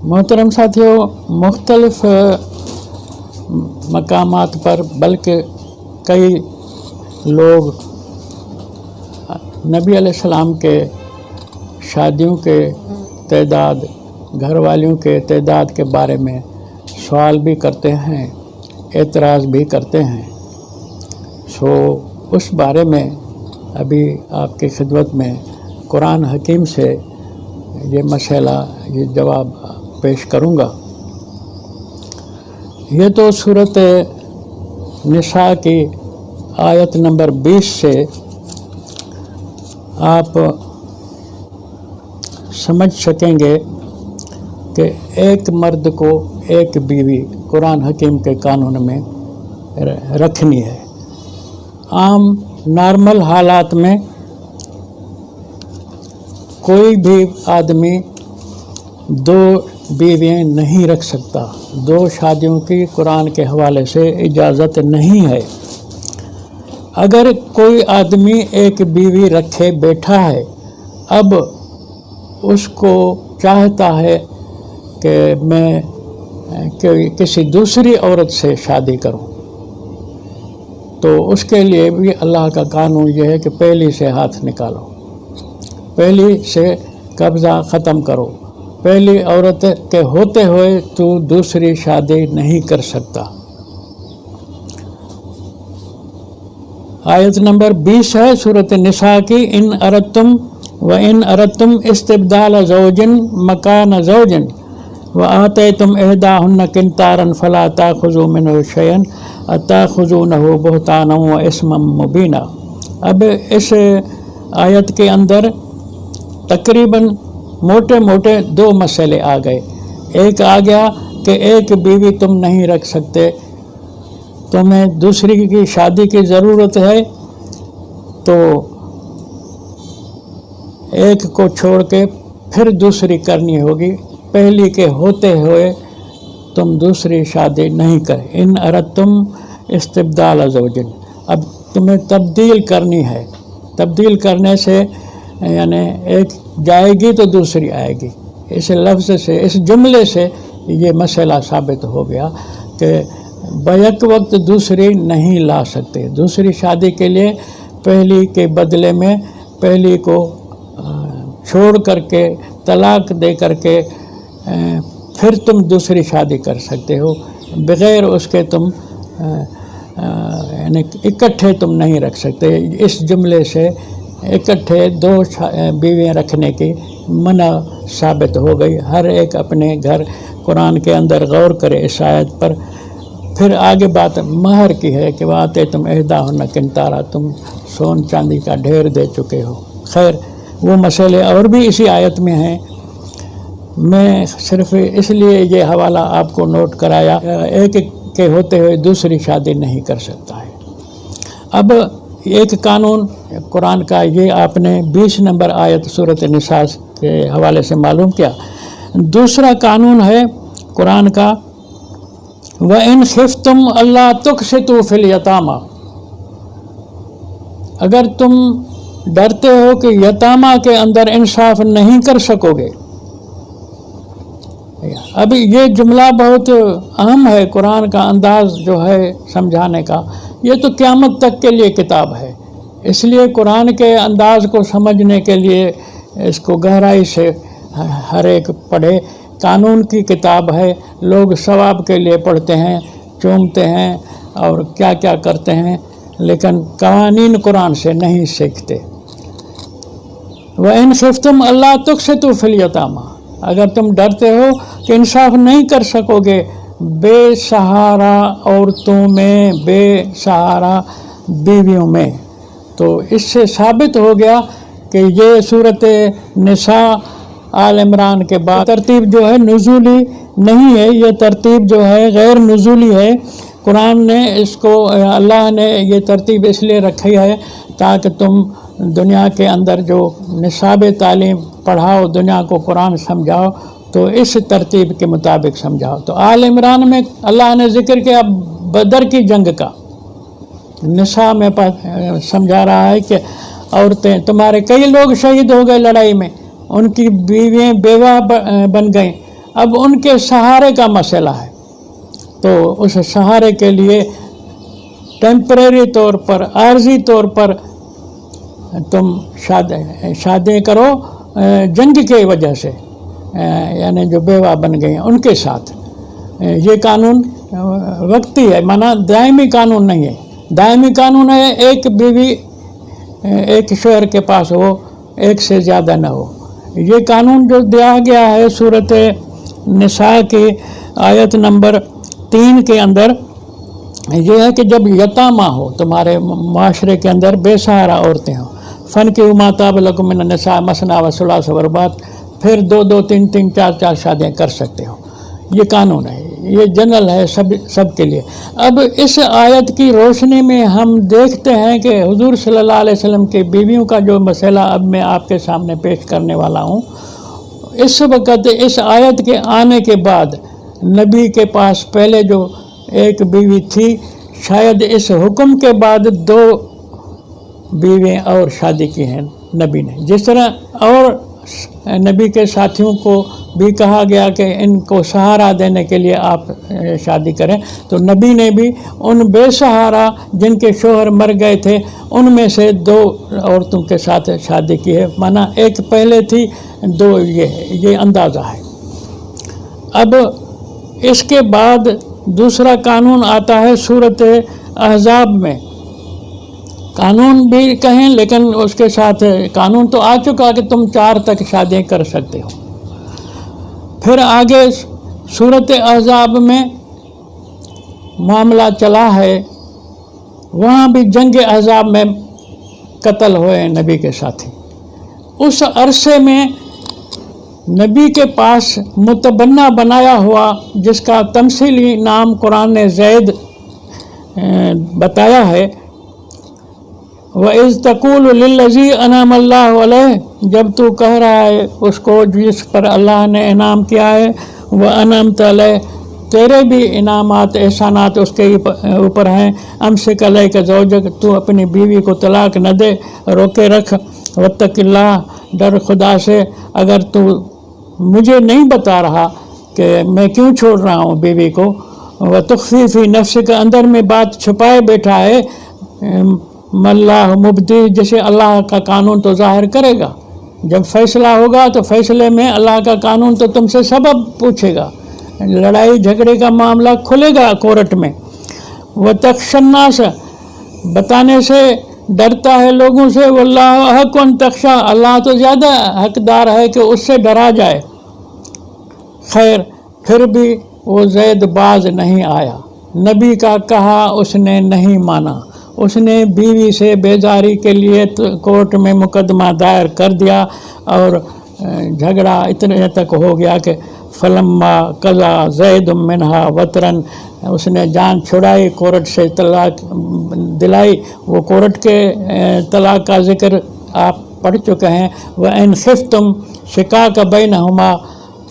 मोहतरम साथियों, मुख्तलिफ मकामात पर बल्कि कई लोग नबी अलैहिस्सलाम के शादियों के तादाद, घर वालियों के तादाद के बारे में सवाल भी करते हैं, एतराज़ भी करते हैं। उस बारे में अभी आपकी खिदमत में कुरान हकीम से ये मसला, ये जवाब पेश करूँगा। ये तो सूरत निसा की आयत नंबर 20 से आप समझ सकेंगे कि एक मर्द को एक बीवी कुरान हकीम के कानून में रखनी है। आम नॉर्मल हालात में कोई भी आदमी दो बीवियाँ नहीं रख सकता। दो शादियों की कुरान के हवाले से इजाज़त नहीं है। अगर कोई आदमी एक बीवी रखे बैठा है, अब उसको चाहता है कि मैं किसी दूसरी औरत से शादी करूं, तो उसके लिए भी अल्लाह का कानून यह है कि पहली से हाथ निकालो, पहली से कब्ज़ा ख़त्म करो। पहली औरत के होते हुए तू दूसरी शादी नहीं कर सकता। आयत नंबर 20 है सूरत निसा की, इन अरदतुम इस्तिब्दाल ज़ौजिन मकान ज़ौजिन व आतैतुम इहदाहुन्ना किंतारन फला ताखुज़ू मिन्हु शयअन अताखुज़ूनहु बुहतानन व इस्मम मुबीना। अब इस आयत के अंदर तकरीबन मोटे मोटे दो मसले आ गए। एक आ गया कि एक बीवी तुम नहीं रख सकते, तुम्हें दूसरी की शादी की ज़रूरत है, तो एक को छोड़ के फिर दूसरी करनी होगी। पहली के होते हुए तुम दूसरी शादी नहीं कर। इन अरदतुम इस्तिब्दाल ज़ौजिन, अब तुम्हें तब्दील करनी है। तब्दील करने से यानी एक जाएगी तो दूसरी आएगी। इस लफ्ज़ से, इस जुमले से ये मसला साबित हो गया कि बैक वक्त दूसरी नहीं ला सकते। दूसरी शादी के लिए पहली के बदले में पहली को छोड़ करके, तलाक दे करके फिर तुम दूसरी शादी कर सकते हो। बग़ैर उसके तुम यानी इकट्ठे तुम नहीं रख सकते। इस जुमले से इकट्ठे दो बीवियाँ रखने की मना साबित हो गई। हर एक अपने घर कुरान के अंदर गौर करे इस आयत पर। फिर आगे बात महर की है कि वाते तुम इहदाहुन्ना किंतारा, तुम सोन चांदी का ढेर दे चुके हो। खैर, वो मसले और भी इसी आयत में हैं। मैं सिर्फ इसलिए ये हवाला आपको नोट कराया, एक के होते हुए दूसरी शादी नहीं कर सकता है। अब एक कानून कुरान का ये आपने 20 नंबर आयत सूरत निसा के हवाले से मालूम किया। दूसरा कानून है कुरान का, व इन खिफ्तुम अल्ला तुक़सितू फिल यतामा, अगर तुम डरते हो कि यतामा के अंदर इंसाफ नहीं कर सकोगे। अभी ये जुमला बहुत अहम है। कुरान का अंदाज़ जो है समझाने का, ये तो क़यामत तक के लिए किताब है। इसलिए कुरान के अंदाज़ को समझने के लिए इसको गहराई से हर एक पढ़े। कानून की किताब है। लोग सवाब के लिए पढ़ते हैं, चूमते हैं और क्या क्या करते हैं, लेकिन कवानीन कुरान से नहीं सीखते। व इन खिफ्तुम अल्ला तुक़सितू फिल यतामा, अगर तुम डरते हो कि इंसाफ नहीं कर सकोगे बेसहारा औरतों में, बेसहारा बीवियों में, तो इससे साबित हो गया कि ये सूरत निसा आल इमरान के बाद तरतीब जो है नुज़ूली नहीं है। ये तरतीब जो है गैर नुज़ूली है। कुरान ने इसको, अल्लाह ने ये तरतीब इसलिए रखी है ताकि तुम दुनिया के अंदर जो निसाब तालीम पढ़ाओ, दुनिया को कुरान समझाओ, तो इस तरतीब के मुताबिक समझाओ। तो आल इमरान में अल्लाह ने ज़िक्र किया बदर की जंग का। निसा में समझा रहा है कि औरतें, तुम्हारे कई लोग शहीद हो गए लड़ाई में, उनकी बीवियाँ बेवा बन गईं, اب ان کے سہارے کا مسئلہ ہے، تو اس سہارے کے لیے ٹیمپریری طور پر، عارضی طور پر تم شادی کرو جنگ کی وجہ سے، یعنی جو بیوہ بن گئی ہیں ان کے ساتھ۔ یہ قانون وقتی ہے، مانا دائمی قانون نہیں ہے۔ دائمی قانون ہے ایک بیوی ایک شوہر کے پاس ہو، ایک سے زیادہ نہ ہو۔ یہ قانون جو دیا گیا ہے سورۃ نساء کی آیت نمبر 3 کے اندر، یہ ہے کہ جب یتامہ ہو تمہارے معاشرے کے اندر، بے سہارا عورتیں ہوں، فَانكِحُوا مَا طَابَ لَكُم مِّنَ النِّسَاءِ مَثْنَىٰ وَثُلَاثَ وَرُبَاعَ، پھر 2 3 3 4 شادیاں کر سکتے ہو۔ یہ قانون ہے، یہ جنرل ہے سب کے لیے۔ اب اس آیت کی روشنی میں ہم دیکھتے ہیں کہ حضور صلی اللہ علیہ وسلم کی بیویوں کا جو مسئلہ اب میں آپ کے سامنے پیش کرنے والا ہوں، اس وقت اس آیت کے آنے کے بعد نبی کے پاس پہلے جو ایک بیوی تھی، شاید اس حکم کے بعد 2 بیویاں اور شادی کی ہیں نبی نے، جس طرح اور نبی کے ساتھیوں کو بھی کہا گیا کہ ان کو سہارا دینے کے لیے آپ شادی کریں، تو نبی نے بھی ان بے سہارا جن کے شوہر مر گئے تھے ان میں سے 2 عورتوں کے ساتھ شادی کی ہے، مانا ایک پہلے تھی 2 یہ اندازہ ہے۔ اب اس کے بعد دوسرا قانون آتا ہے سورۃ احزاب میں، قانون بھی کہیں لیکن اس کے ساتھ قانون تو آ چکا کہ تم 4 تک شادیاں کر سکتے ہو۔ پھر آگے سورۃ احزاب میں معاملہ چلا ہے، وہاں بھی جنگ احزاب میں قتل ہوئے نبی کے ساتھی۔ اس عرصے میں نبی کے پاس متبنہ بنایا ہوا، جس کا تمثیلی نام قرآن نے زید بتایا ہے، وَإِذْ تَقُولُ لِلَّذِي أَنْعَمَ اللَّهُ عَلَيْهِ، جب تو کہہ رہا ہے اس کو جس پر اللہ نے انعام کیا ہے، وَأَنْعَمْتَ عَلَيْهِ، تیرے بھی انعامات احسانات اس کے اوپر ہیں، أَمْسِكْ عَلَيْكَ زَوْجَكَ، تو اپنی بیوی کو طلاق نہ دے، روکے رکھ، وَاتَّقِ اللَّهَ، ڈر خدا سے۔ اگر تو مجھے نہیں بتا رہا کہ میں کیوں چھوڑ رہا ہوں بیوی کو، وَتُخْفِي فِي نَفْسِكَ، اندر میں بات چھپائے بیٹھا ہے، مَاللَّهُ مُبْدِيهِ، جسے اللہ کا قانون تو ظاہر کرے گا، جب فیصلہ ہوگا تو فیصلے میں اللہ کا قانون تو تم سے سبب پوچھے گا، لڑائی جھگڑے کا معاملہ کھلے گا کورٹ میں۔ وَتَخْشَى النَّاسَ، بتانے سے ڈرتا ہے لوگوں سے، وَاللَّهُ أَحَقُّ أَن تَخْشَىٰ، اللہ تو زیادہ حقدار ہے کہ اس سے ڈرا جائے۔ خیر، پھر بھی وہ زید باز نہیں آیا، نبی کا کہا اس نے نہیں مانا، اس نے بیوی سے بیزاری کے لیے کورٹ میں مقدمہ دائر کر دیا، اور جھگڑا اتنے تک ہو گیا کہ فَلَمَّا قَضَىٰ زَيْدٌ مِّنْهَا وَطْرًا، اس نے جان چھڑائی، کورٹ سے طلاق دلائی۔ وہ کورٹ کے طلاق کا ذکر آپ پڑھ چکے ہیں، وَإِنْ خِفْتُمْ شِقَاقَ بَيْنَهُمَا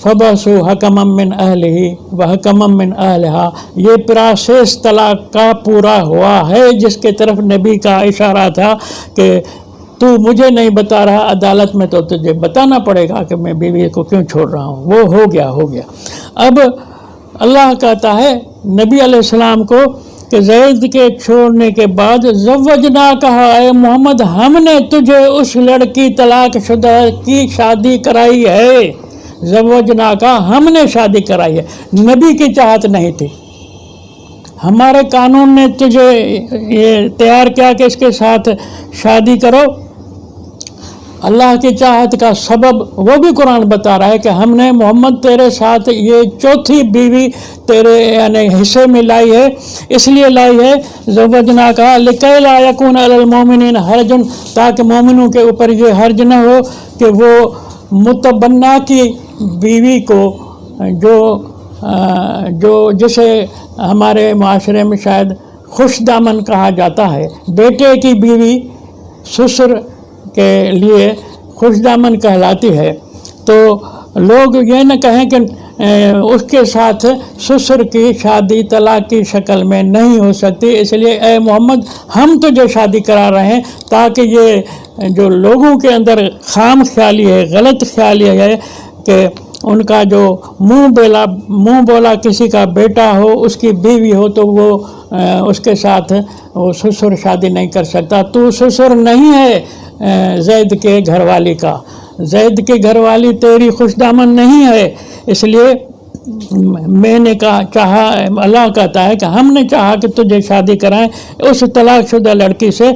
فَبَعْثُوا حَكَمًا مِّنْ أَهْلِهِ وَحَكَمًا مِّنْ أَهْلِهَا، یہ پروسیس طلاق کا پورا ہوا ہے، جس کے طرف نبی کا اشارہ تھا کہ تو مجھے نہیں بتا رہا، عدالت میں تو تجھے بتانا پڑے گا کہ میں بیوی کو کیوں چھوڑ رہا ہوں۔ وہ ہو گیا۔ اب اللہ کہتا ہے نبی علیہ السلام کو کہ زید کے چھوڑنے کے بعد زوجنا، کہا اے محمد ہم نے تجھے اس لڑکی طلاق شدہ کی شادی کرائی ہے، زوجنا کا ہم نے شادی کرائی ہے، نبی کی چاہت نہیں تھی، ہمارے قانون نے تجھے یہ تیار کیا کہ اس کے ساتھ شادی کرو۔ اللہ کی چاہت کا سبب وہ بھی قرآن بتا رہا ہے کہ ہم نے محمد تیرے ساتھ یہ 4تھی بیوی تیرے یعنی حصے میں لائی ہے، اس لیے لائی ہے زوجنا کا لِكَيْ لَا يَكُونَ عَلَى الْمُؤْمِنِينَ حَرَجٌ، تاکہ مومنوں کے اوپر یہ حرج نہ ہو کہ وہ متبنہ کی بیوی کو جو جسے ہمارے معاشرے میں شاید خوش دامن کہا جاتا ہے، بیٹے کی بیوی سسر کے لیے خوش دامن کہلاتی ہے، تو لوگ یہ نہ کہیں کہ اس کے ساتھ سسر کی شادی طلاق کی شکل میں نہیں ہو سکتی، اس لیے اے محمد ہم تجھے شادی کرا رہے ہیں تاکہ یہ جو لوگوں کے اندر خام خیالی ہے، غلط خیالی ہے کہ उनका जो मुंह बोला किसी का बेटा हो, उसकी बीवी हो, तो वो उसके साथ वो ससुर शादी नहीं कर सकता। तू ससुर नहीं है ज़ैद के घरवाली का, ज़ैद की घरवाली तेरी खुशदामन नहीं है। इसलिए मैंने चाहा, अल्लाह कहता है कि हमने चाहा कि तुझे शादी कराएं उस तलाकशुदा लड़की से,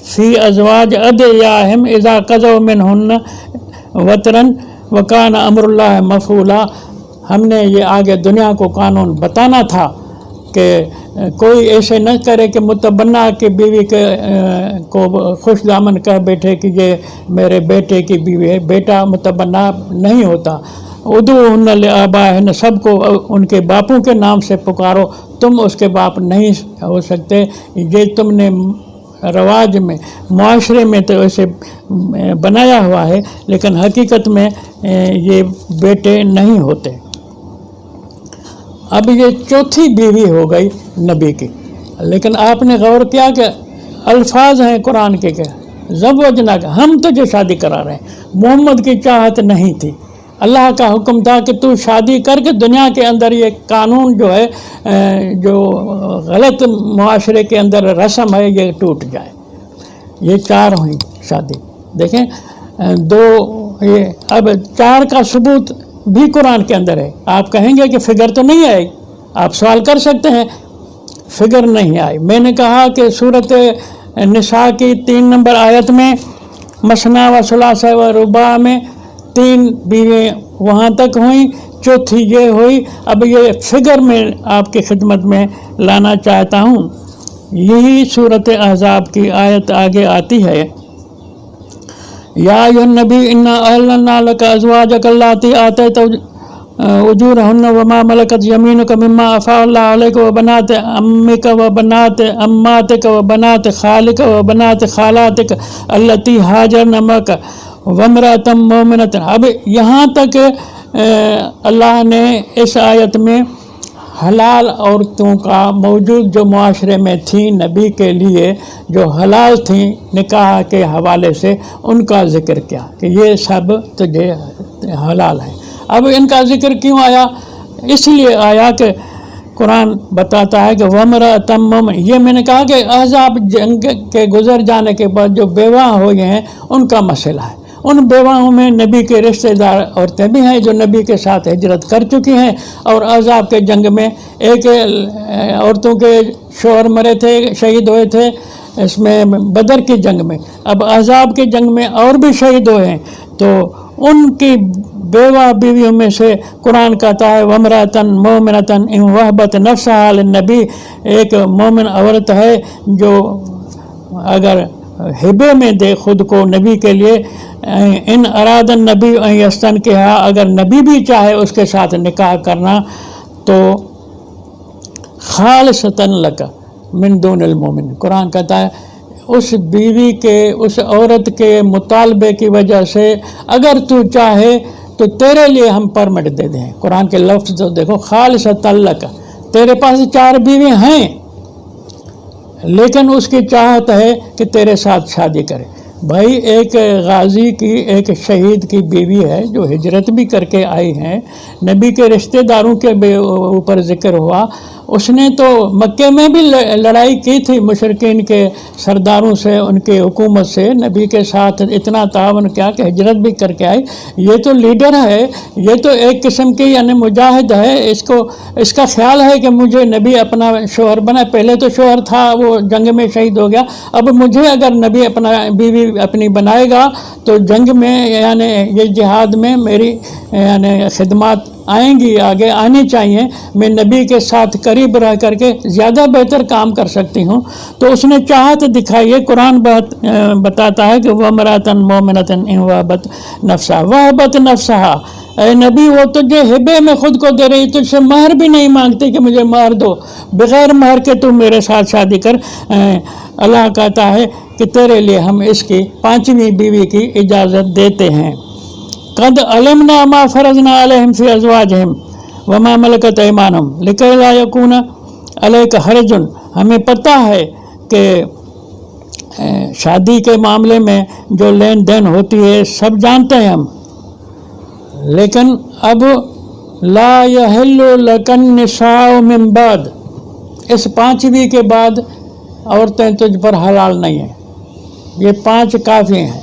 फ़ी अज़वाज अदियाहिम इज़ा क़ज़ौ मिनहुन्न वतरन वकान अमरुल्लाह मफ़ूला। हमने ये आगे दुनिया को कानून बताना था कि कोई ऐसे न करे कि मुतबन्ना की बीवी को खुश दामन कह बैठे कि ये मेरे बेटे की बीवी है। बेटा मुतबन्ना नहीं होता। उदूहुन्ना लिआबाइहिन्ना, सबको उनके बापों के नाम से पुकारो, तुम उसके बाप नहीं हो सकते। ये तुमने रवाज में, मुआशरे में तो ऐसे बनाया हुआ है, लेकिन हकीकत में ये बेटे नहीं होते। अब ये चौथी बीवी हो गई नबी की, लेकिन आपने गौर किया कि अल्फाज हैं कुरान के ज़वजना का, हम तुझे शादी करा रहे हैं। मोहम्मद की चाहत नहीं थी, अल्लाह का हुक्म था कि तू शादी करके दुनिया के अंदर ये कानून जो है, जो गलत मुआशरे के अंदर रस्म है, ये टूट जाए। ये 4 हुई शादी। देखें, 2 ये, अब 4 का सबूत भी कुरान के अंदर है। आप कहेंगे कि फिगर तो नहीं आई, आप सवाल कर सकते हैं, फिगर नहीं आई। मैंने कहा कि सूरत निसा की 3 नंबर आयत में मसना व सुलासा व रुबा में 3 बीवी वहाँ तक हुई, चौथी ये हुई। अब ये फिगर में आपकी खिदमत में लाना चाहता हूँ। यही सूरत अहज़ाब की आयत आगे आती है, या अय्युहन नबी इन्ना अहलना लका अज़वाजक अल्लाती आतैत उजूरहुन्ना व मा मलकत यमीनुका मिम्मा अफ़ाअल्लाहु अलैका व बनात अम्मिका व बनात अम्मातिका व बनात खालिका व बनात खालातिका अल्लती हाजरन मका वमरातम मोमिनतन। अब यहाँ तक अल्लाह ने इस आयत में हलाल औरतों का मौजूद जो मुआशरे में थी नबी के लिए, जो हलाल थी निकाह के हवाले से, उनका ज़िक्र किया कि ये सब तुझे हलाल है। अब इनका ज़िक्र क्यों आया? इसलिए आया कि कुरान बताता है कि वमरातम, ये मैंने कहा कि अहज़ाब जंग के गुजर जाने के बाद जो बेवा हुए हैं उनका मसला है। उन बेवाओं में नबी के रिश्तेदार औरतें भी हैं जो नबी के साथ हिजरत कर चुकी हैं, और अहज़ाब के जंग में एक औरतों के शोहर मरे थे, शहीद हुए थे इसमें बदर की जंग में। अब अहज़ाब के जंग में और भी शहीद हुए हैं, तो उनकी बेवा बीवियों में से कुरान कहता है वमरातन मोमिनतन इन वहबत नफ्सहा लिन्नबी, एक मोमिन औरत है जो अगर हिबे में दे खुद को नबी के लिए, इन अरादन नबी यस्तन के, अगर नबी भी चाहे उसके साथ निकाह करना, तो खालिसतन लका मिन दूनिल मोमिन। कुरान कहता है उस बीवी के, उस औरत के मुतालबे की वजह से अगर तू चाहे तो तेरे लिए हम परमिट दे दें। कुरान के लफ्ज़ तो देखो, खालिसतन लका, तेरे पास 4 बीवी हैं, लेकिन उसकी चाहत है कि तेरे साथ शादी करे। भाई, एक गाजी की, एक शहीद की बीवी है जो हिजरत भी करके आई हैं, नबी के रिश्तेदारों के ऊपर ज़िक्र हुआ, उसने तो मक्के में भी लड़ाई की थी मुशरिकीन के सरदारों से, उनके हुकूमत से, नबी के साथ इतना तावन किया कि हिजरत भी करके आई। ये तो लीडर है, ये तो एक किस्म की यानी मुजाहिद है, इसका ख्याल है कि मुझे नबी अपना शोहर बना। पहले तो शोहर था, वो जंग में शहीद हो गया, अब मुझे अगर नबी अपना बीवी अपनी बनाएगा तो जंग में यानी ये जिहाद में मेरी यानी खिदमत आएंगी, आगे आनी चाहिए, मैं नबी के साथ करीब रह करके ज़्यादा बेहतर काम कर सकती हूँ। तो उसने चाहत दिखाई है। कुरान बताता है कि वमरातन मोमिनतन इन वहबत नफ्सा, वहबत नफ्सा, ए नबी वो तुझे हिबे में खुद को दे रही, तुझसे महर भी नहीं मांगती कि मुझे महर दो, बग़ैर महर के तू मेरे साथ शादी कर। अल्लाह कहता है कि तेरे लिए हम इसकी 5वीं बीवी की इजाज़त देते हैं। कद अलमना मा फ़रज़ना अलैहिम फ़ी अज़वाजिहिम व मा मलकत ऐमानुहुम लिकै ला यकून अलैका हरजुन, हमें पता है कि शादी के मामले में जो लेन देन होती है सब जानते हैं हम, لیکن اب لا یحل لکن نساء من بعد، اس 5ویں کے بعد عورتیں تجھ پر حلال نہیں ہیں، یہ 5 کافی ہیں،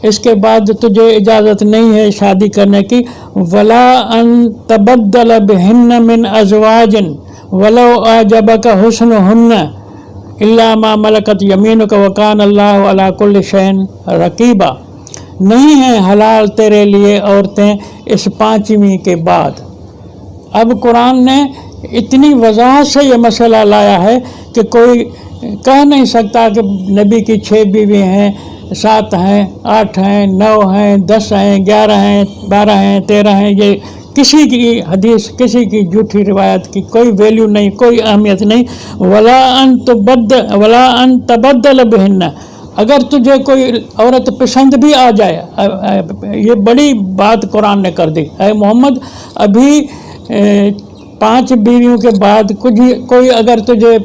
اس کے بعد تجھے اجازت نہیں ہے شادی کرنے کی۔ ولا ان تبدل بہن من ازواج ولو اعجبک حسنہن الا ما ملکت یمینک وکان اللہ علی کل شیء رقیبا، نہیں ہیں حلال تیرے لیے عورتیں اس 5ویں کے بعد۔ اب قرآن نے اتنی وضاحت سے یہ مسئلہ لایا ہے کہ کوئی کہہ نہیں سکتا کہ نبی کی 6 بیوی ہیں، 7 ہیں، 8 ہیں، 9 ہیں، 10 ہیں، 11 ہیں، 12 ہیں، 13 ہیں، یہ کسی کی حدیث، کسی کی جھوٹی روایت کی کوئی ویلیو نہیں، کوئی اہمیت نہیں۔ ولا ان تبدل بہن، اگر تجھے کوئی عورت پسند بھی آ جائے، یہ بڑی بات قرآن نے کر دی، اے محمد ابھی 5 بیویوں کے بعد کوئی اگر تجھے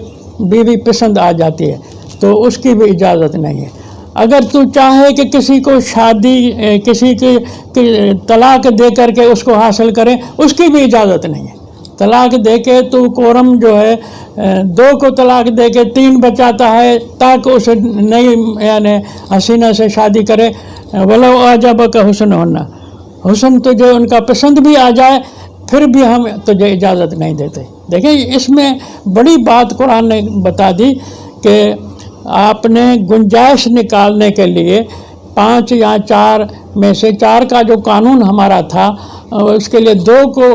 بیوی پسند آ جاتی ہے تو اس کی بھی اجازت نہیں ہے۔ اگر تو چاہے کہ کسی کو کسی کی طلاق دے کر کے اس کو حاصل کرے، اس کی بھی اجازت نہیں ہے۔ طلاق دے کے تو قورم جو ہے 2 کو طلاق دے کے 3 بچاتا ہے تاکہ اسے نئی یعنی حسینہ سے شادی کرے۔ ولو اعجبک حسنہن، حسن تجھے ان کا پسند بھی آ جائے پھر بھی ہم تجھے اجازت نہیں دیتے۔ دیکھیں اس میں بڑی بات قرآن نے بتا دی کہ آپ نے گنجائش نکالنے کے لیے 5 یا 4 میں سے 4 کا جو قانون ہمارا تھا اس کے لیے 2 کو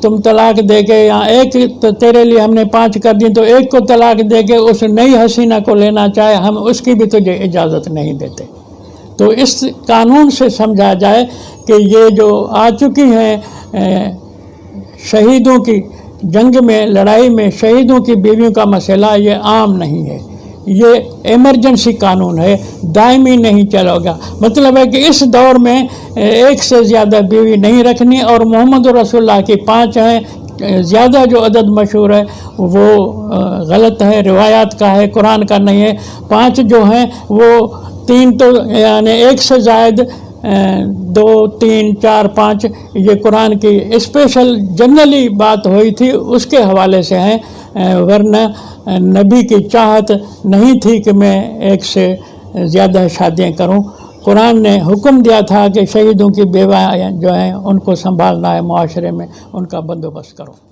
تم طلاق دے کے، یا 1 تو تیرے لیے ہم نے 5 کر دی تو 1 کو طلاق دے کے اس نئی حسینہ کو لینا چاہے ہم اس کی بھی تجھے اجازت نہیں دیتے۔ تو اس قانون سے سمجھا جائے کہ یہ جو آ چکی ہیں شہیدوں کی جنگ میں، لڑائی میں شہیدوں کی بیویوں کا مسئلہ یہ عام نہیں ہے، یہ ایمرجنسی قانون ہے، دائمی نہیں چلے گا۔ مطلب ہے کہ اس دور میں 1 سے زیادہ بیوی نہیں رکھنی، اور محمد رسول اللہ کی 5 ہیں، زیادہ جو عدد مشہور ہے وہ غلط ہے، روایات کا ہے، قرآن کا نہیں ہے۔ 5 جو ہیں وہ 3 تو یعنی 1 سے زائد 2 3 4 5 یہ قرآن کی اسپیشل جنرلی بات ہوئی تھی اس کے حوالے سے ہیں، ورنہ نبی کی چاہت نہیں تھی کہ میں 1 سے زیادہ شادیاں کروں۔ قرآن نے حکم دیا تھا کہ شہیدوں کی بیوہ جو ہیں ان کو سنبھالنا ہے، معاشرے میں ان کا بندوبست کرو۔